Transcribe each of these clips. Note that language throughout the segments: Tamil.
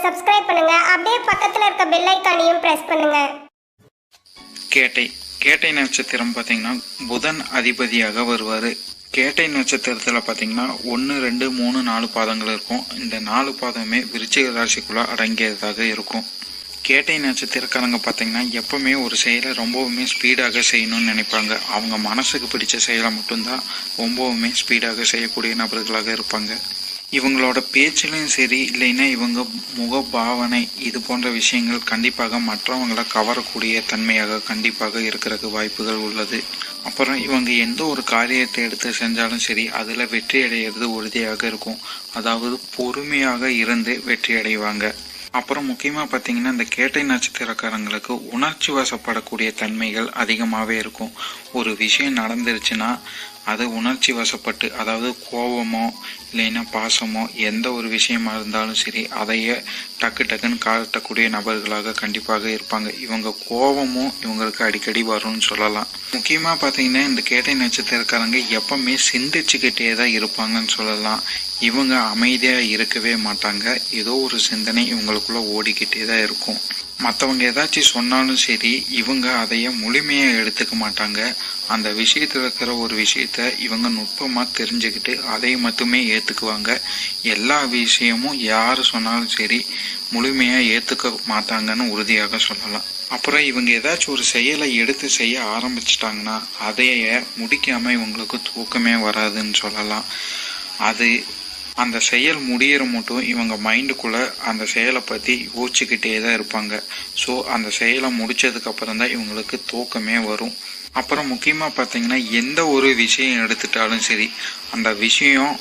சப்ஸ்கிரைப் பண்ணுங்க. அப்படியே பக்கத்துல இருக்க பெல் ஐகானையும் பிரஸ் பண்ணுங்க. கேட்டை நட்சத்திரம் பார்த்தீங்கன்னா புதன் அதிபதியாக வருவார். கேட்டை நட்சத்திரத்தில் பார்த்தீங்கன்னா 1, 2, 3, 4 பாதங்கள் இருக்கும். இந்த 4 பாதமே விருச்சிக ராசிக்குள்ள அடங்கியதாக இருக்கும். கேட்டை நட்சத்திரக்காரங்க பார்த்தீங்கன்னா எப்பவுமே ஒரு செயலை ரொம்பவுமே ஸ்பீடாக செய்யணும்னு நினைப்பாங்க. அவங்க மனசுக்கு பிடிச்ச செயலை மட்டும்தான் ரொம்பவுமே ஸ்பீடாக செய்யக்கூடிய நபர்களாக இருப்பாங்க. இவங்களோட பேச்சிலையும் சரி, இல்லைன்னா இவங்க முக பாவனை இது போன்ற விஷயங்கள் கண்டிப்பாக மற்றவங்களை கவரக்கூடிய தன்மையாக கண்டிப்பாக இருக்கிறதுக்கு வாய்ப்புகள் உள்ளது. அப்புறம் இவங்க எந்த ஒரு காரியத்தை எடுத்து செஞ்சாலும் சரி அதில் வெற்றி அடைகிறது உறுதியாக இருக்கும். அதாவது பொறுமையாக இருந்து வெற்றி அடைவாங்க. அப்புறம் முக்கியமாக பார்த்தீங்கன்னா இந்த கேட்டை நட்சத்திரக்காரங்களுக்கு உணர்ச்சி வசப்படக்கூடிய தன்மைகள் அதிகமாகவே இருக்கும். ஒரு விஷயம் நடந்துருச்சுன்னா அது உணர்ச்சி வசப்பட்டு, அதாவது கோபமோ இல்லைன்னா பாசமோ எந்த ஒரு விஷயமா இருந்தாலும் சரி அதையே டக்குன்னு காட்டக்கூடிய நபர்களாக கண்டிப்பாக இருப்பாங்க. இவங்க கோபமும் இவங்களுக்கு அடிக்கடி வரும்னு சொல்லலாம். முக்கியமாக பார்த்தீங்கன்னா இந்த கேட்டை நட்சத்திரக்காரங்க எப்பவுமே சிந்திச்சுக்கிட்டே தான் இருப்பாங்கன்னு சொல்லலாம். இவங்க அமைதியாக இருக்கவே மாட்டாங்க. ஏதோ ஒரு சிந்தனை இவங்களுக்குள்ள ஓடிக்கிட்டே தான் இருக்கும். மற்றவங்க ஏதாச்சும் சொன்னாலும் சரி இவங்க அதைய முழுமையாக எடுத்துக்க மாட்டாங்க. அந்த விஷயத்தில் இருக்கிற ஒரு விஷயத்த இவங்க நுட்பமாக தெரிஞ்சுக்கிட்டு அதை மட்டுமே ஏற்றுக்குவாங்க. எல்லா விஷயமும் யார் சொன்னாலும் சரி முழுமையாக ஏற்றுக்க மாட்டாங்கன்னு உறுதியாக சொல்லலாம். அப்புறம் இவங்க ஏதாச்சும் ஒரு செயலை எடுத்து செய்ய ஆரம்பிச்சிட்டாங்கன்னா அதைய முடிக்காமல் இவங்களுக்கு தூக்கமே வராதுன்னு சொல்லலாம். அந்த செயல் முடிகிற மட்டும் இவங்க மைண்டுக்குள்ளே அந்த செயலை பற்றி யோசிச்சுக்கிட்டே தான் இருப்பாங்க. ஸோ அந்த செயலை முடித்ததுக்கு அப்புறம் தான் இவங்களுக்கு தூக்கமே வரும். அப்புறம் முக்கியமாக பார்த்தீங்கன்னா எந்த ஒரு விஷயம் எடுத்துட்டாலும் சரி அந்த விஷயம்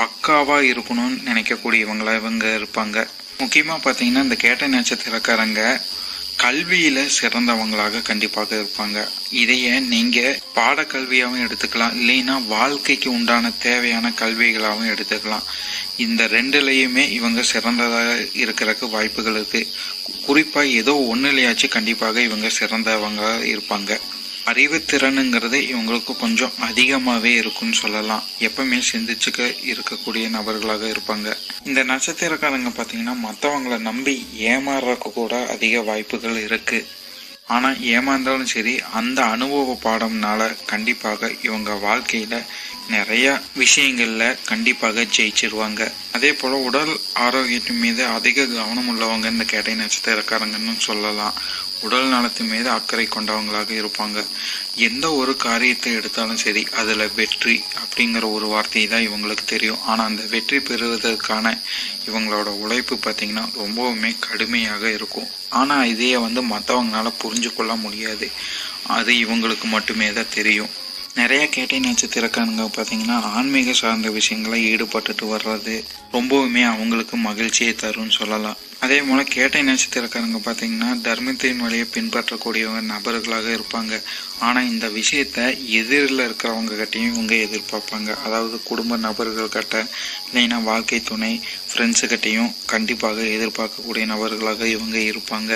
பக்காவாக இருக்கணும்னு நினைக்கக்கூடியவங்களா இவங்க இருப்பாங்க. முக்கியமாக பார்த்தீங்கன்னா இந்த கேட்டை நட்சத்திரக்காரங்க கல்வியில் சிறந்தவங்களாக கண்டிப்பாக இருப்பாங்க. இதைய நீங்கள் பாடக்கல்வியாகவும் எடுத்துக்கலாம், இல்லைன்னா வாழ்க்கைக்கு உண்டான தேவையான கல்விகளாகவும் எடுத்துக்கலாம். இந்த ரெண்டுலேயுமே இவங்க சிறந்ததாக இருக்கிறதுக்கு வாய்ப்புகள் இருக்குது. குறிப்பாக ஏதோ ஒன்றுலையாச்சும் கண்டிப்பாக இவங்க சிறந்தவங்களாக இருப்பாங்க. அறிவுத்திறனுங்கிறது இவங்களுக்கு கொஞ்சம் அதிகமாகவே இருக்குன்னு சொல்லலாம். எப்பவுமே சிந்திச்சுக்க இருக்கக்கூடிய நபர்களாக இருப்பாங்க. இந்த நட்சத்திரக்காரங்க பார்த்தீங்கன்னா மற்றவங்களை நம்பி ஏமாறுறதுக்கு கூட அதிக வாய்ப்புகள் இருக்குது. ஆனால் ஏமாந்தாலும் சரி அந்த அனுபவ பாடம்னால கண்டிப்பாக இவங்க வாழ்க்கையில் நிறைய விஷயங்களில் கண்டிப்பாக ஜெயிச்சிருவாங்க. அதே போல் உடல் ஆரோக்கியத்தின் மீது அதிக கவனம் உள்ளவங்க இந்த கேட்டை நட்சத்திரக்காரங்கன்னு சொல்லலாம். உடல் நலத்தின் மீது அக்கறை கொண்டவங்களாக இருப்பாங்க. எந்த ஒரு காரியத்தை எடுத்தாலும் சரி அதில் வெற்றி அப்படிங்கிற ஒரு வார்த்தை தான் இவங்களுக்கு தெரியும். ஆனால் அந்த வெற்றி பெறுவதற்கான இவங்களோட உழைப்பு பார்த்திங்கன்னா ரொம்பவுமே கடுமையாக இருக்கும். ஆனால் இதையே மற்றவங்களால புரிஞ்சு கொள்ள முடியாது. அது இவங்களுக்கு மட்டுமே தான் தெரியும். நிறைய கேட்டை நட்சத்திரக்காரங்க பார்த்தீங்கன்னா ஆன்மீக சார்ந்த விஷயங்களை ஈடுபட்டுட்டு வர்றது ரொம்பவுமே அவங்களுக்கு மகிழ்ச்சியை தரும்னு சொல்லலாம். அதே போல் கேட்டை நட்சத்திரக்காரங்க பார்த்தீங்கன்னா தர்மத்தின் வழியை பின்பற்றக்கூடியவங்க நபர்களாக இருப்பாங்க. ஆனால் இந்த விஷயத்த எதிரில் இருக்கிறவங்க கிட்டையும் இவங்க எதிர்பார்ப்பாங்க. அதாவது குடும்ப நபர்கள் கிட்ட, இல்லைன்னா வாழ்க்கை துணை ஃப்ரெண்ட்ஸுக்கிட்டையும் கண்டிப்பாக எதிர்பார்க்கக்கூடிய நபர்களாக இவங்க இருப்பாங்க.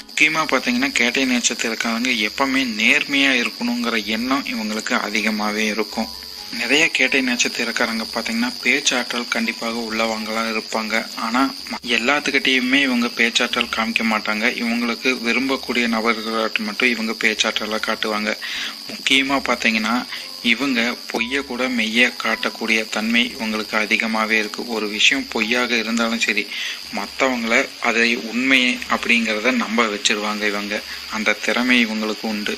முக்கியமாக பார்த்தீங்கன்னா கேட்டை நட்சத்திரக்காரங்க எப்பவுமே நேர்மையாக இருக்கணுங்கிற எண்ணம் இவங்களுக்கு அதிகமாகவே இருக்கும். நிறைய கேட்டை நட்சத்திரக்காரங்க பார்த்தீங்கன்னா பேச்சாற்றல் கண்டிப்பாக உள்ளவங்களாக இருப்பாங்க. ஆனால் எல்லாத்துக்கிட்டையுமே இவங்க பேச்சாற்றல் காமிக்க மாட்டாங்க. இவங்களுக்கு விரும்பக்கூடிய நபர்களாட்டு மட்டும் இவங்க பேச்சாற்றலை காட்டுவாங்க. முக்கியமாக பார்த்தீங்கன்னா இவங்க பொய்யை கூட மெய்ய காட்டக்கூடிய தன்மை இவங்களுக்கு அதிகமாகவே இருக்குது. ஒரு விஷயம் பொய்யாக இருந்தாலும் சரி மற்றவங்கள அதை உண்மை அப்படிங்கிறத நம்ப வச்சிருவாங்க. இவங்க அந்த திறமை இவங்களுக்கு உண்டு.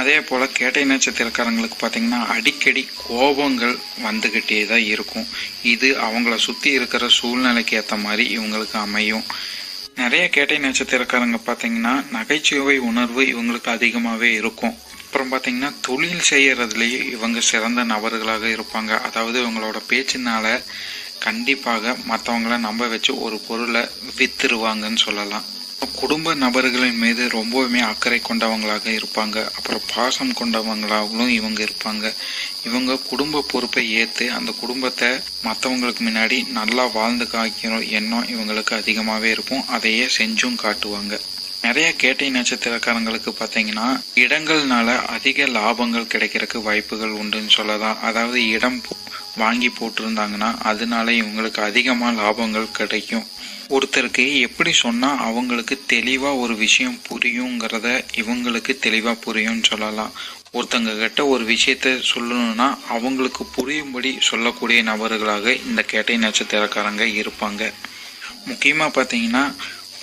அதே போல் கேட்டை நட்சத்திரக்காரங்களுக்கு பார்த்திங்கன்னா அடிக்கடி கோபங்கள் வந்துக்கிட்டே தான் இருக்கும். இது அவங்கள சுற்றி இருக்கிற சூழ்நிலைக்கு ஏற்ற மாதிரி இவங்களுக்கு அமையும். நிறைய கேட்டை நட்சத்திரக்காரங்க பார்த்திங்கன்னா நகைச்சுவை உணர்வு இவங்களுக்கு அதிகமாகவே இருக்கும். அப்புறம் பார்த்திங்கன்னா தொழில் செய்கிறதுலேயே இவங்க சிறந்த நபர்களாக இருப்பாங்க. அதாவது இவங்களோட பேச்சினால கண்டிப்பாக மற்றவங்கள நம்ப வச்சு ஒரு பொருளை வித்துருவாங்கன்னு சொல்லலாம். குடும்ப நபர்களின் மீது ரொம்பவுமே அக்கறை கொண்டவங்களாக இருப்பாங்க. அப்புறம் பாசம் கொண்டவங்களாகவும் இவங்க இருப்பாங்க. இவங்க குடும்ப பொறுப்பை ஏற்று அந்த குடும்பத்தை மற்றவங்களுக்கு முன்னாடி நல்லா வாழ்ந்து காய்க்கிற எண்ணம் இவங்களுக்கு அதிகமாகவே இருக்கும். அதையே செஞ்சும் காட்டுவாங்க. நிறைய கேட்டை நட்சத்திரக்காரங்களுக்கு பார்த்தீங்கன்னா இடங்கள்னால அதிக லாபங்கள் கிடைக்கிறதுக்கு வாய்ப்புகள் உண்டுன்னு சொல்லலாம். அதாவது இடம் வாங்கி போட்டிருந்தாங்கன்னா அதனால இவங்களுக்கு அதிகமாக லாபங்கள் கிடைக்கும். ஒருத்தருக்கு எப்படி சொன்னால் அவங்களுக்கு தெளிவாக ஒரு விஷயம் புரியுங்கிறத இவங்களுக்கு தெளிவாக புரியும்னு சொல்லலாம். ஒருத்தங்க கிட்ட ஒரு விஷயத்த சொல்லணும்னா அவங்களுக்கு புரியும்படி சொல்லக்கூடிய நபர்களாக இந்த கேட்டை நட்சத்திரக்காரங்க இருப்பாங்க. முக்கியமாக பார்த்தீங்கன்னா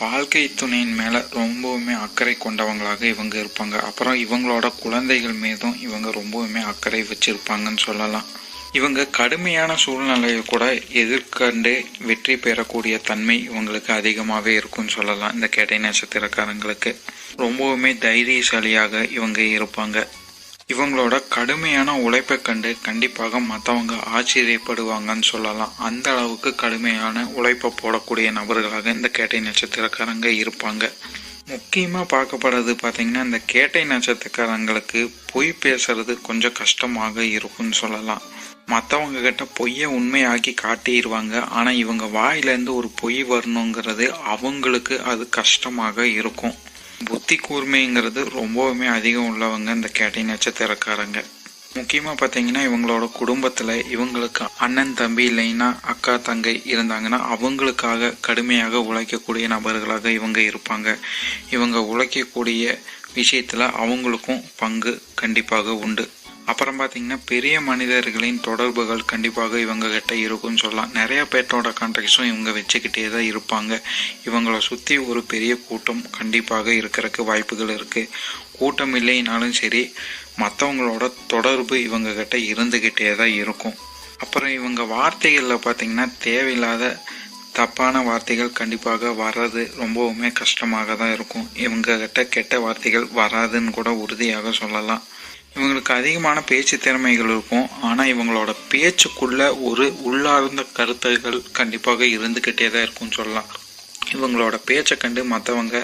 வாழ்க்கை துணையின் மேலே ரொம்பவுமே அக்கறை கொண்டவங்களாக இவங்க இருப்பாங்க. அப்புறம் இவங்களோட குழந்தைகள் மீதும் இவங்க ரொம்பவுமே அக்கறை வச்சிருப்பாங்கன்னு சொல்லலாம். இவங்க கடுமையான சூழ்நிலையை கூட எதிர்கண்டு வெற்றி பெறக்கூடிய தன்மை இவங்களுக்கு அதிகமாகவே இருக்கும்னு சொல்லலாம். இந்த கேட்டை நட்சத்திரக்காரங்களுக்கு ரொம்பவுமே தைரியசாலியாக இவங்க இருப்பாங்க. இவங்களோட கடுமையான உழைப்பை கண்டு கண்டிப்பாக மற்றவங்க ஆச்சரியப்படுவாங்கன்னு சொல்லலாம். அந்த அளவுக்கு கடுமையான உழைப்பை போடக்கூடிய நபர்களாக இந்த கேட்டை நட்சத்திரக்காரங்க இருப்பாங்க. முக்கியமாக பார்க்கப்படுறது பார்த்தீங்கன்னா இந்த கேட்டை நட்சத்திரக்காரங்களுக்கு பொய் பேசுறது கொஞ்சம் கஷ்டமாக இருக்கும்னு சொல்லலாம். மற்றவங்க கிட்ட பொய்யை உண்மையாக்கி காட்டிடுவாங்க. ஆனால் இவங்க வாயிலேருந்து ஒரு பொய் வரணுங்கிறது அவங்களுக்கு அது கஷ்டமாக இருக்கும். புத்தி கூர்மைங்கிறது ரொம்பவுமே அதிகம் உள்ளவங்க இந்த கேட்டை நட்சத்திரக்காரங்க. முக்கியமாக பார்த்தீங்கன்னா இவங்களோட குடும்பத்தில் இவங்களுக்கு அண்ணன் தம்பி இல்லைன்னா அக்கா தங்கை இருந்தாங்கன்னா அவங்களுக்காக கடுமையாக உழைக்கக்கூடிய நபர்களாக இவங்க இருப்பாங்க. இவங்க உழைக்கக்கூடிய விஷயத்தில் அவங்களுக்கும் பங்கு கண்டிப்பாக உண்டு. அப்புறம் பார்த்தீங்கன்னா பெரிய மனிதர்களின் தொடர்புகள் கண்டிப்பாக இவங்க கிட்ட இருக்குன்னு சொல்லலாம். நிறைய பேர்ட்டோட கான்டாக்ட்ஸும் இவங்க வச்சுக்கிட்டே தான் இருப்பாங்க. இவங்களை சுற்றி ஒரு பெரிய கூட்டம் கண்டிப்பாக இருக்கிறதுக்கு வாய்ப்புகள் இருக்குது. கூட்டம் இல்லைனாலும் சரி மற்றவங்களோட தொடர்பு இவங்க கிட்ட இருந்துக்கிட்டே தான் இருக்கும். அப்புறம் இவங்க வார்த்தைகளில் பார்த்தீங்கன்னா தேவையில்லாத தப்பான வார்த்தைகள் கண்டிப்பாக வர்றது ரொம்பவுமே கஷ்டமாக தான் இருக்கும். இவங்க கிட்ட கெட்ட வார்த்தைகள் வராதுன்னு கூட உறுதியாக சொல்லலாம். இவங்களுக்கு அதிகமான பேச்சு திறமைகள் இருக்கும். ஆனால் இவங்களோட பேச்சுக்குள்ள ஒரு உள்ளார்ந்த கருத்துகள் கண்டிப்பாக இருந்துக்கிட்டே தான் இருக்கும்னு சொல்லலாம். இவங்களோட பேச்சை கண்டு மற்றவங்க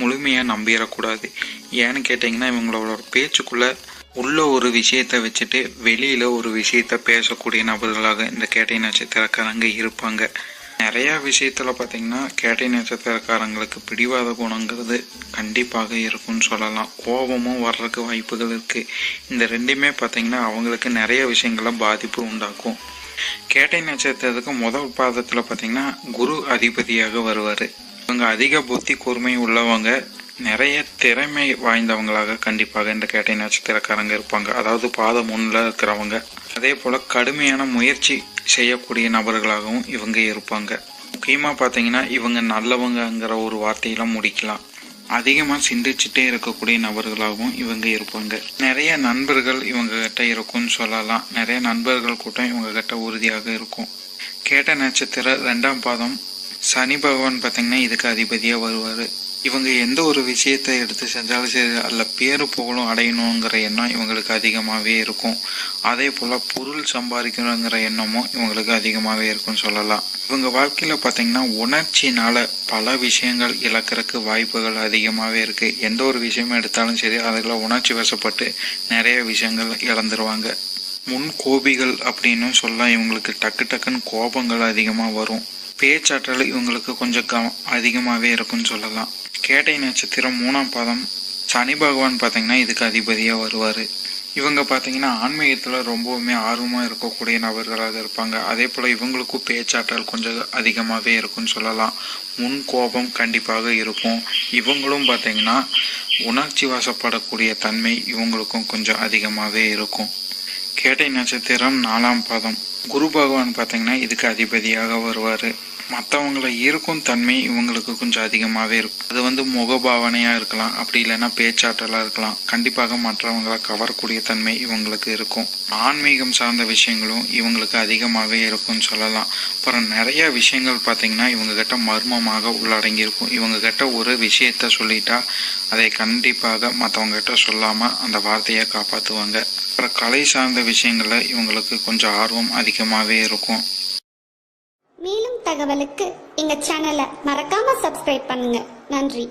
முழுமையாக நம்பிடக்கூடாது. ஏன்னு கேட்டிங்கன்னா இவங்களோட பேச்சுக்குள்ள உள்ள ஒரு விஷயத்தை வச்சுட்டு வெளியில் ஒரு விஷயத்த பேசக்கூடிய நபர்களாக இந்த கேட்டை நட்சத்திரக்காரங்க இருப்பாங்க. நிறையா விஷயத்தில் பார்த்தீங்கன்னா கேட்டை நட்சத்திரக்காரங்களுக்கு பிடிவாத குணங்கிறது கண்டிப்பாக இருக்கும்னு சொல்லலாம். கோபமும் வர்றதுக்கு வாய்ப்புகள் இருக்குது. இந்த ரெண்டுமே பார்த்தீங்கன்னா அவங்களுக்கு நிறைய விஷயங்களில் பாதிப்பு உண்டாக்கும். கேட்டை நட்சத்திரத்துக்கு முதல் பாதத்தில் பார்த்தீங்கன்னா குரு அதிபதியாக வருவார். இவங்க அதிக புத்தி கூர்மை உள்ளவங்க, நிறைய திறமை வாய்ந்தவங்களாக கண்டிப்பாக இந்த கேட்டை நட்சத்திரக்காரங்க இருப்பாங்க. அதாவது பாதம் முன்னில் இருக்கிறவங்க. அதே போல் கடுமையான முயற்சி செய்யக்கூடிய நபர்களாகவும் இவங்க இருப்பாங்க. முக்கியமாக பார்த்தீங்கன்னா இவங்க நல்லவங்கங்கிற ஒரு வார்த்தையெல்லாம் முடிக்கலாம். அதிகமாக சிந்திச்சுட்டே இருக்கக்கூடிய நபர்களாகவும் இவங்க இருப்பாங்க. நிறைய நண்பர்கள் இவங்க கிட்ட இருக்கும்னு சொல்லலாம். நிறைய நண்பர்கள் கூட்டம் இவங்க கிட்ட உறுதியாக இருக்கும். கேட்ட நட்சத்திரம் 2ஆம் பாதம் சனி பகவான் பார்த்தீங்கன்னா இதுக்கு அதிபதியாக வருவார். இவங்க எந்த ஒரு விஷயத்தை எடுத்து செஞ்சாலும் சரி அதில் பேரு புகழும் அடையணுங்கிற எண்ணம் இவங்களுக்கு அதிகமாகவே இருக்கும். அதே போல் பொருள் சம்பாதிக்கணுங்கிற எண்ணமும் இவங்களுக்கு அதிகமாகவே இருக்கும்னு சொல்லலாம். இவங்க வாழ்க்கையில் பார்த்தீங்கன்னா உணர்ச்சினால் பல விஷயங்கள் இழக்கிறதுக்கு வாய்ப்புகள் அதிகமாகவே இருக்குது. எந்த ஒரு விஷயமும் எடுத்தாலும் சரி அதில் உணர்ச்சி வசப்பட்டு நிறைய விஷயங்கள் இழந்துருவாங்க. முன் கோபிகள் அப்படின்னு சொல்ல இவங்களுக்கு டக்கு டக்குன்னு கோபங்கள் அதிகமாக வரும். பேச்சாற்றல் இவங்களுக்கு கொஞ்சம் அதிகமாகவே இருக்குன்னு சொல்லலாம். கேட்டை நட்சத்திரம் 3ஆம் பாதம் சனி பகவான் பார்த்தீங்கன்னா இதுக்கு அதிபதியாக வருவார். இவங்க பார்த்தீங்கன்னா ஆன்மீகத்தில் ரொம்பவுமே ஆர்வமாக இருக்கக்கூடிய நபர்களாக இருப்பாங்க. அதே போல் இவங்களுக்கும் பேச்சாற்றல் கொஞ்சம் அதிகமாகவே இருக்குன்னு சொல்லலாம். முன் கோபம் கண்டிப்பாக இருக்கும். இவங்களும் பார்த்தீங்கன்னா உணர்ச்சி வசப்படக்கூடிய தன்மை இவங்களுக்கும் கொஞ்சம் அதிகமாகவே இருக்கும். கேட்டை நட்சத்திரம் 4ஆம் பாதம் குரு பகவான் பார்த்தீங்கன்னா இதுக்கு அதிபதியாக வருவார். மற்றவங்களை ஈர்க்கும் தன்மை இவங்களுக்கு கொஞ்சம் அதிகமாகவே இருக்கும். அது முகபாவனையாக இருக்கலாம், அப்படி இல்லைன்னா பேச்சாற்றலாக இருக்கலாம். கண்டிப்பாக மற்றவங்களை கவரக்கூடிய தன்மை இவங்களுக்கு இருக்கும். ஆன்மீகம் சார்ந்த விஷயங்களும் இவங்களுக்கு அதிகமாகவே இருக்கும்னு சொல்லலாம். அப்புறம் நிறைய விஷயங்கள் பார்த்தீங்கன்னா இவங்க கிட்ட மர்மமாக உள்ளடங்கியிருக்கும். இவங்க கிட்ட ஒரு விஷயத்த சொல்லிட்டா அதை கண்டிப்பாக மற்றவங்க கிட்ட சொல்லாமல் அந்த வார்த்தையை காப்பாற்றுவாங்க. அப்புறம் கலை சார்ந்த விஷயங்களில் இவங்களுக்கு கொஞ்சம் ஆர்வம் அதிகமாகவே இருக்கும். மேலும் தகவலுக்கு எங்க சேனலை மறக்காம சப்ஸ்கிரைப் பண்ணுங்க. நன்றி.